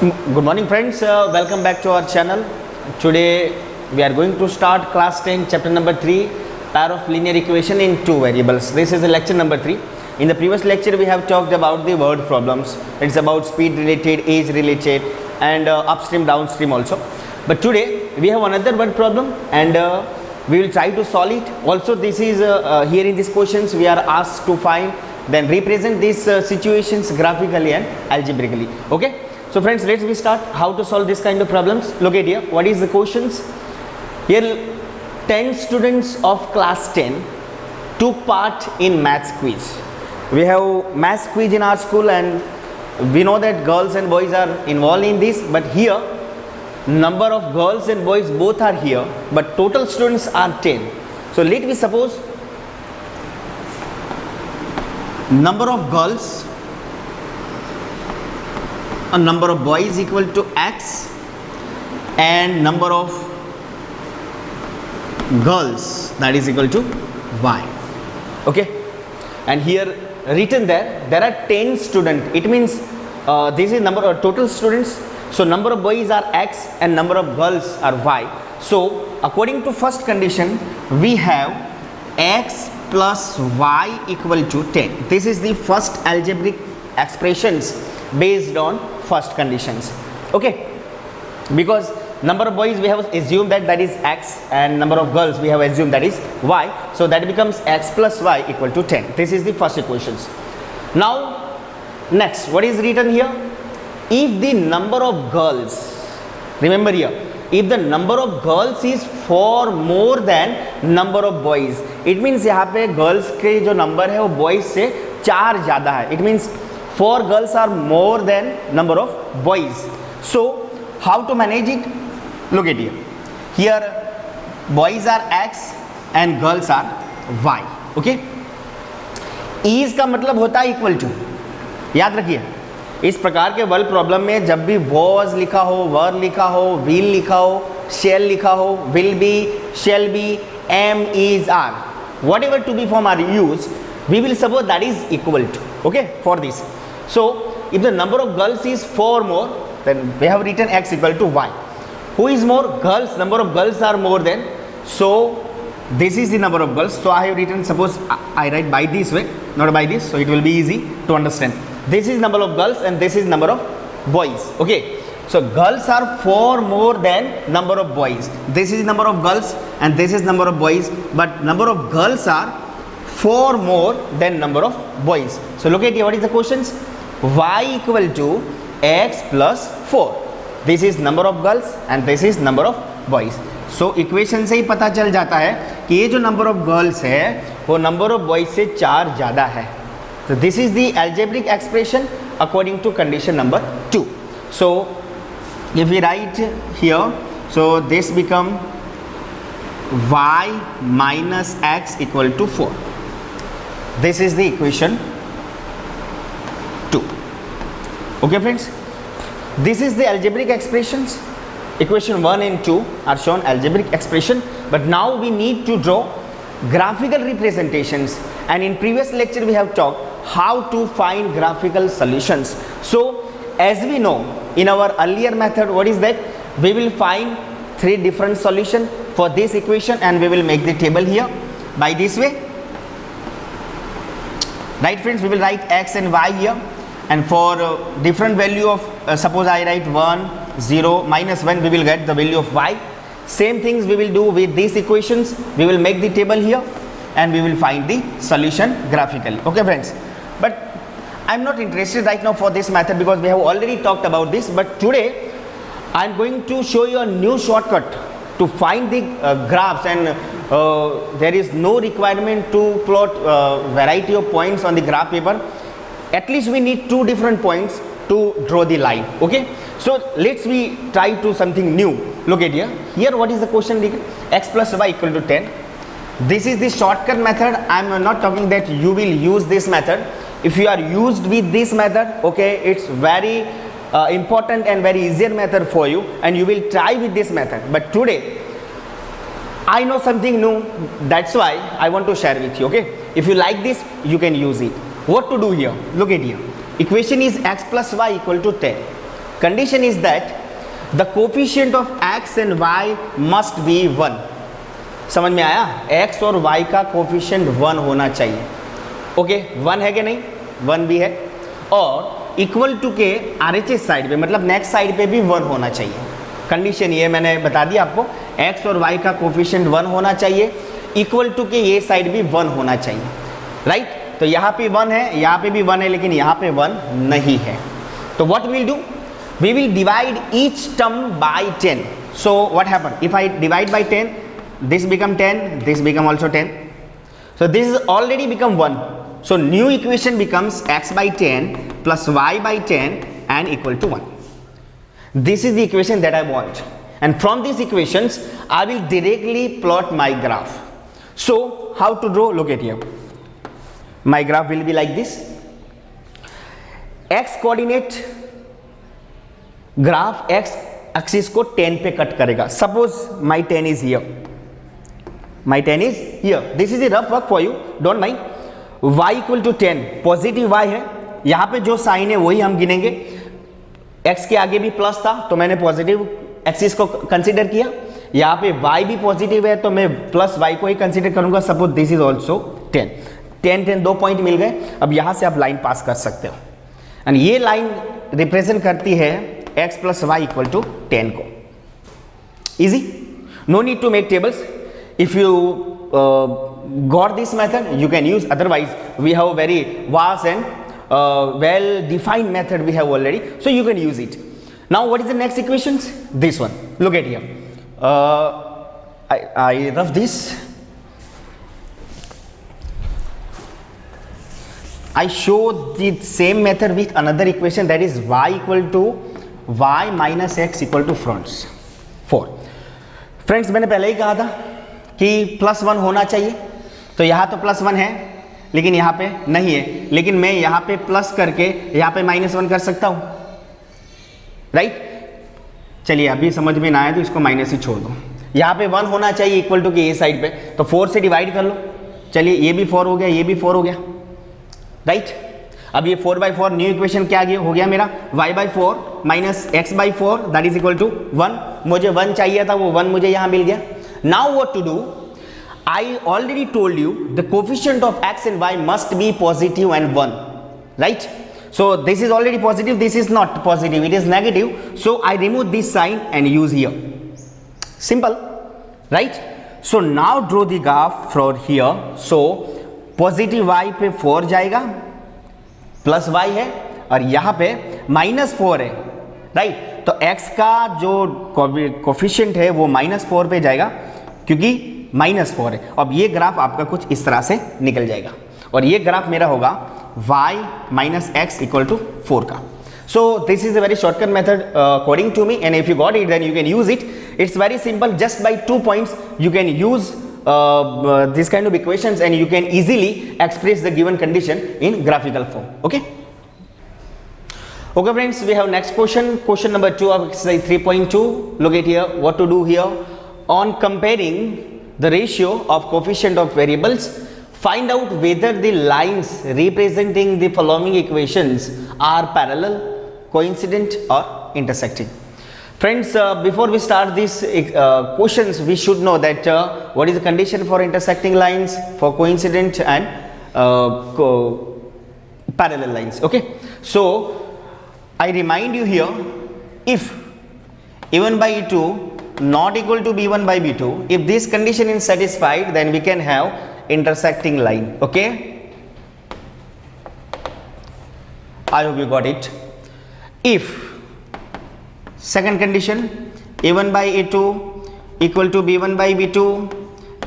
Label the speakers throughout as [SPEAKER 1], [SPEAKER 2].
[SPEAKER 1] Good morning friends, welcome back to our channel. Today we are going to start class 10 chapter number 3 pair of linear equation in two variables. This is the lecture number 3. In the previous lecture we have talked about the word problems. It's about speed related, age related and upstream downstream also. But today we have another word problem and we will try to solve it. Also this is here in these questions we are asked to find then represent these situations graphically and algebraically. Okay. So friends, let's we start how to solve this kind of problems. Look at here, what is the questions? Here 10 students of class 10 took part in maths quiz. We have maths quiz in our school and we know that girls and boys are involved in this, but here number of girls and boys both are here, but total students are 10. So let me suppose number of girls and number of boys equal to x and number of girls that is equal to y. Okay, and here written there are 10 students. It means this is number of total students. So number of boys are x and number of girls are y. So according to first condition we have x plus y equal to 10. This is the first algebraic expressions based on first conditions. Okay, because number of boys we have assumed that is x and number of girls we have assumed that is y, so that becomes x plus y equal to 10. This is the first equations. Now next, what is written here? If the number of girls, remember here, if the number of girls is 4 more than number of boys, it means यहाँ पे girls के जो number है वो boys से 4 ज़्यादा है. It means 4 girls are more than number of boys. So how to manage it? Look at here. Here boys are x and girls are y. Okay. is का मतलब होता है equal to. याद रखिए, इस प्रकार के वर्ड प्रॉब्लम में जब भी was लिखा हो, were लिखा हो, will लिखा हो, shall लिखा हो, will be, shall be, am, is, are, whatever to be form are used, we will suppose that is equal to. Okay, for this. So if the number of girls is 4 more, then we have written x equal to y. Who is more? Girls. Number of girls are more than. So this is the number of girls. So I have written, suppose I write by this way, not by this, so it will be easy to understand. This is number of girls and this is number of boys. Okay, so girls are 4 more than number of boys. This is number of girls and this is number of boys, but number of girls are 4 more than number of boys. So look at here, what is the questions? Y equal to x plus 4. This is number of girls and this is number of boys. So equation से ही पता चल जाता है कि ये जो number of girls है वो नंबर ऑफ बॉयज से 4 ज़्यादा है. So this is the algebraic expression according to condition number 2. So if we write here, so this become y minus x equal to 4. This is the equation 2. Okay friends, this is the algebraic expressions. Equation 1 and 2 are shown algebraic expression, but now we need to draw graphical representations, and in previous lecture we have talked how to find graphical solutions. So as we know in our earlier method, what is that? We will find 3 different solutions for this equation and we will make the table here by this way. Right friends, we will write x and y here, and for different value of suppose I write 1, 0, minus 1, we will get the value of y. Same things we will do with these equations. We will make the table here and we will find the solution graphically. Okay friends, but I am not interested right now for this method because we have already talked about this, but today I am going to show you a new shortcut to find the graphs, and there is no requirement to plot variety of points on the graph paper. At least we need 2 different points to draw the line. Okay, so let's we try to something new. Look at here. Here what is the question? X plus y equal to 10. This is the shortcut method. I am not talking that you will use this method. If you are used with this method, okay, it's very important and very easier method for you and you will try with this method. But today I know something new, that's why I want to share with you. Okay, if you like this you can use it. What to do here? Look at here. Equation is x plus y equal to 10. condition is that the coefficient of x and y must be 1. समझ में आया? x और y का coefficient 1 होना चाहिए. Okay, 1 है कि नहीं? 1 भी है. और इक्वल टू के RHS साइड पे, मतलब नेक्स्ट साइड पे भी 1 होना चाहिए. कंडीशन ये मैंने बता दिया आपको, x और y का कोफिशिएंट 1 होना चाहिए, इक्वल टू के ये साइड भी 1 होना चाहिए. राइट? तो यहाँ पे 1 है, यहाँ पे भी 1 है, लेकिन यहाँ पे 1 नहीं है. तो what will do? We will divide each term by 10. So what happened? If I divide by 10, this become 10, this become also 10. So this is already become 1. So new equation becomes x by 10 plus y by 10 and equal to 1. This is the equation that I want. And from these equations, I will directly plot my graph. So how to draw? Look at here. My graph will be like this. X coordinate graph x axis को 10 पे cut करेगा. Suppose my 10 is here, my 10 is here. This is a rough work for you, don't mind. y equal to 10, positive y है, यहाँ पे जो sign है वही हम गिनेंगे. x के आगे भी प्लस था तो मैंने पॉजिटिव एक्सिस को कंसीडर किया. यहाँ पे y भी पॉजिटिव है तो मैं प्लस y को ही कंसीडर करूंगा. Suppose this is also 10. 10 10 2 point मिल गए. अब यहाँ से आप लाइन पास कर सकते हो. एंड ये लाइन रिप्रेजेंट करती है x plus y equal to 10 को. Easy, no need to make tables. If you got this method, you can use. Otherwise, we have a very vast and well defined method we have already, so you can use it. Now, what is the next equations? This one. Look at here. I rough this. I show the same method with another equation, that is y equal to y minus x equal to फ्रंट्स 4. Friends, मैंने पहले ही कहा था कि +1 होना चाहिए. तो यहाँ तो +1 है लेकिन यहाँ पे नहीं है, लेकिन मैं यहाँ पे प्लस करके यहाँ पे -1 कर सकता हूँ. राइट? चलिए, अभी समझ में ना आया तो इसको माइनस ही छोड़ दो. यहाँ पे 1 होना चाहिए इक्वल टू के ये साइड पे, तो 4 से डिवाइड कर लो. चलिए, ये भी 4 हो गया, ये भी 4 हो गया. राइट? अब ये 4/4 न्यू इक्वेशन क्या हो गया मेरा? y/4 minus x/4 that is equal to 1. मुझे 1 चाहिए था, वो 1 मुझे यहाँ मिल गया. Now what to do? I already told you the coefficient of x and y must be positive and 1. Right? So this is already positive, this is not positive, it is negative. So I remove this sign and use here. Simple. Right? So now draw the graph from here. So positive y पे 4 जाएगा, plus y है, और यहाँ पे -4 है. Right? तो x का जो कोफिशिएंट है वो -4 पे जाएगा क्योंकि -4 है. अब ये ग्राफ आपका कुछ इस तरह से निकल जाएगा और ये ग्राफ मेरा होगा y minus x equal to 4 का. So this is a very shortcut method according to me, and if you got it then you can use it. It's very simple. Just by 2 points you can use this kind of equations and you can easily express the given condition in graphical form. Okay friends, we have next question number 2 of exercise 3.2. look at here what to do here. On comparing the ratio of coefficient of variables, find out whether the lines representing the following equations are parallel, coincident or intersecting. Friends, before we start these questions, we should know that what is the condition for intersecting lines, for coincident and parallel lines. Okay, so I remind you here, if a1 by e2 not equal to b1 by b2, if this condition is satisfied, then we can have intersecting line. Okay, I hope you got it. If second condition, a1 by a2 equal to b1 by b2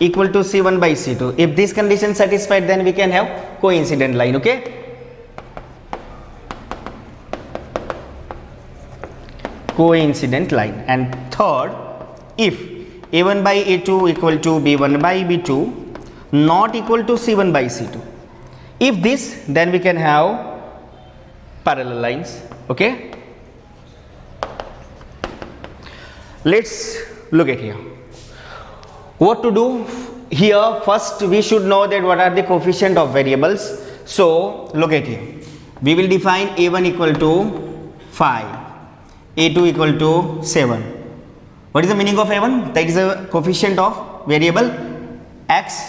[SPEAKER 1] equal to c1 by c2, if this condition satisfied, then we can have coincident line. Okay, coincident line. And third, if a1 by a2 equal to b1 by b2 not equal to c1 by c2, if this, then we can have parallel lines. Okay, let's look at here what to do here. First we should know that what are the coefficient of variables. So look at here, we will define a1 equal to 5, a2 equal to 7. What is the meaning of a1? That is a coefficient of variable x.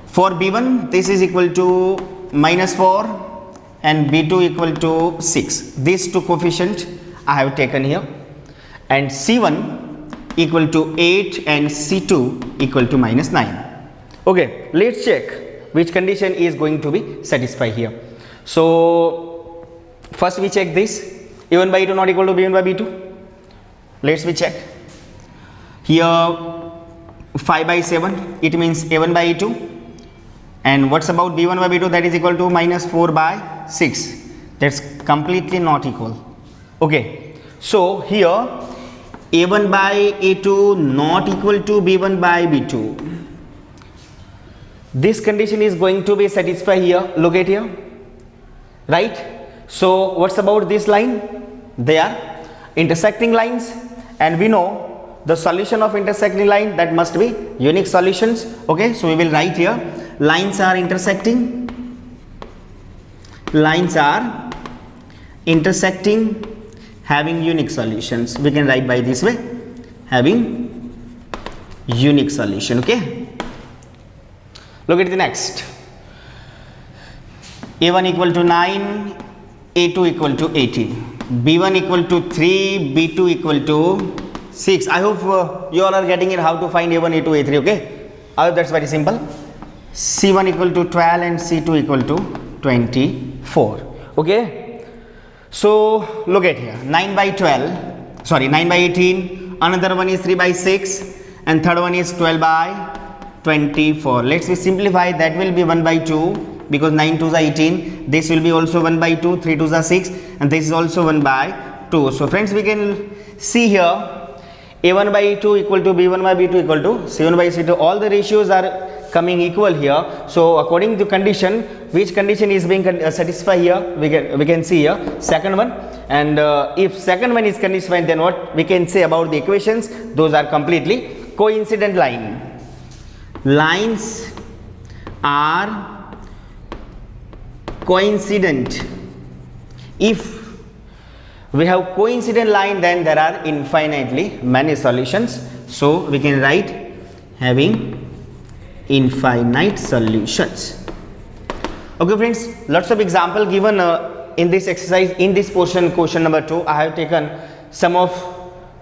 [SPEAKER 1] For b1 this is equal to -4 and b2 equal to 6. These two coefficient I have taken here, and c1 equal to 8 and c2 equal to -9. Okay, let's check which condition is going to be satisfied here. So first we check this, a1 by a2 not equal to b1 by b2. Let's we check here. 5 by 7, it means a1 by a2. And what's about b1 by b2? That is equal to -4 by 6. That's completely not equal. Okay, so here a1 by a2 not equal to b1 by b2. This condition is going to be satisfied here. Look at here, right? So what's about this line? They are intersecting lines, and we know the solution of intersecting line, that must be unique solutions. Okay, so we will write here, lines are intersecting, lines are intersecting, having unique solutions. We can write by this way, having unique solution. Okay, look at the next. a1 equal to 9, a2 equal to 18, b1 equal to 3, b2 equal to 6. I hope you all are getting it, how to find a1, a2, a3. Okay, I hope that's very simple. c1 equal to 12 and c2 equal to 24. Okay, so look at here, 9 by 12, sorry 9 by 18, another one is 3 by 6, and third one is 12 by 24. Let's we simplify, that will be 1 by 2, because 9 2s are 18. This will be also 1 by 2, 3 2s are 6, and this is also 1 by 2. So friends, we can see here a1 by a2 equal to b1 by b2 equal to c1 by c2. All the ratios are coming equal here. So according to condition, which condition is being satisfied here? We can see here second one, and if second one is satisfied, then what we can say about the equations? Those are completely coincident line. Lines are coincident. If we have coincident line, then there are infinitely many solutions. So we can write having infinite solutions. Okay friends, lots of example given in this exercise. In this portion, question number 2, I have taken some of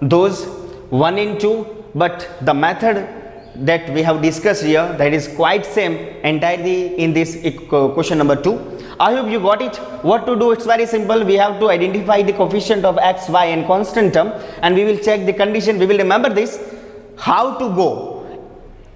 [SPEAKER 1] those 1 and 2, but the method that we have discussed here, that is quite same entirely in this question number 2. I hope you got it. What to do? It's very simple. We have to identify the coefficient of x, y and constant term, and we will check the condition. We will remember this, how to go.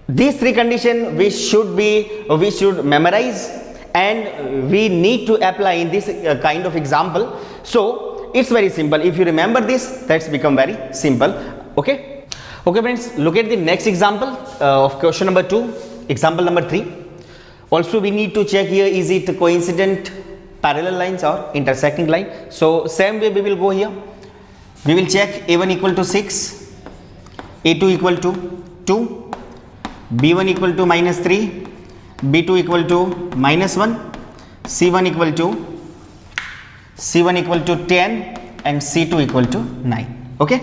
[SPEAKER 1] These three conditions we should memorize, and we need to apply in this kind of example. So it's very simple. If you remember this, that's become very simple. Okay, friends, look at the next example of question number 2, example number 3. Also we need to check here, is it coincident parallel lines or intersecting line? So same way we will go here. We will check a1 equal to 6, a2 equal to 2, b1 equal to -3, b2 equal to -1, c1 equal to 10, and c2 equal to 9. Okay,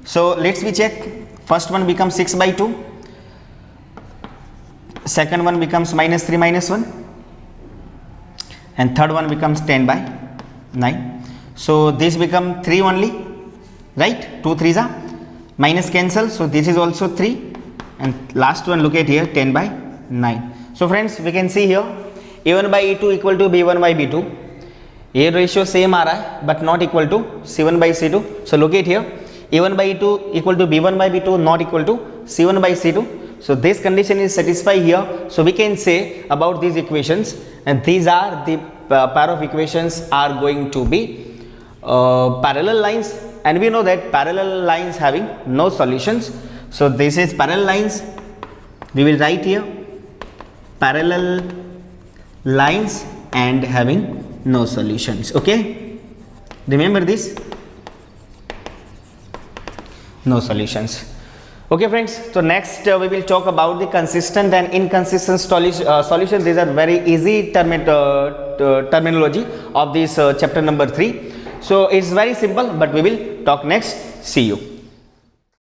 [SPEAKER 1] so let's we check. First one becomes 6 by 2, second one becomes -3 -1, and third one becomes 10 by 9. So this become 3 only, right? 2 3s are minus cancel, so this is also 3, and last one, look at here, 10 by 9. So friends, we can see here a1 by a2 equal to b1 by b2. ये ratio same आ रहा है but not equal to c1 by c2. So look at here, a1 by a2 equal to b1 by b2 not equal to c1 by c2. So this condition is satisfied here. So we can say about these equations, and these are the pair of equations are going to be parallel lines, and we know that parallel lines having no solutions. So this is parallel lines. We will write here parallel lines and having no solutions. Okay, remember this, no solutions. Okay friends, so next we will talk about the consistent and inconsistent solution. These are very easy terminology of this chapter number 3. So it's very simple, but we will talk next. See you.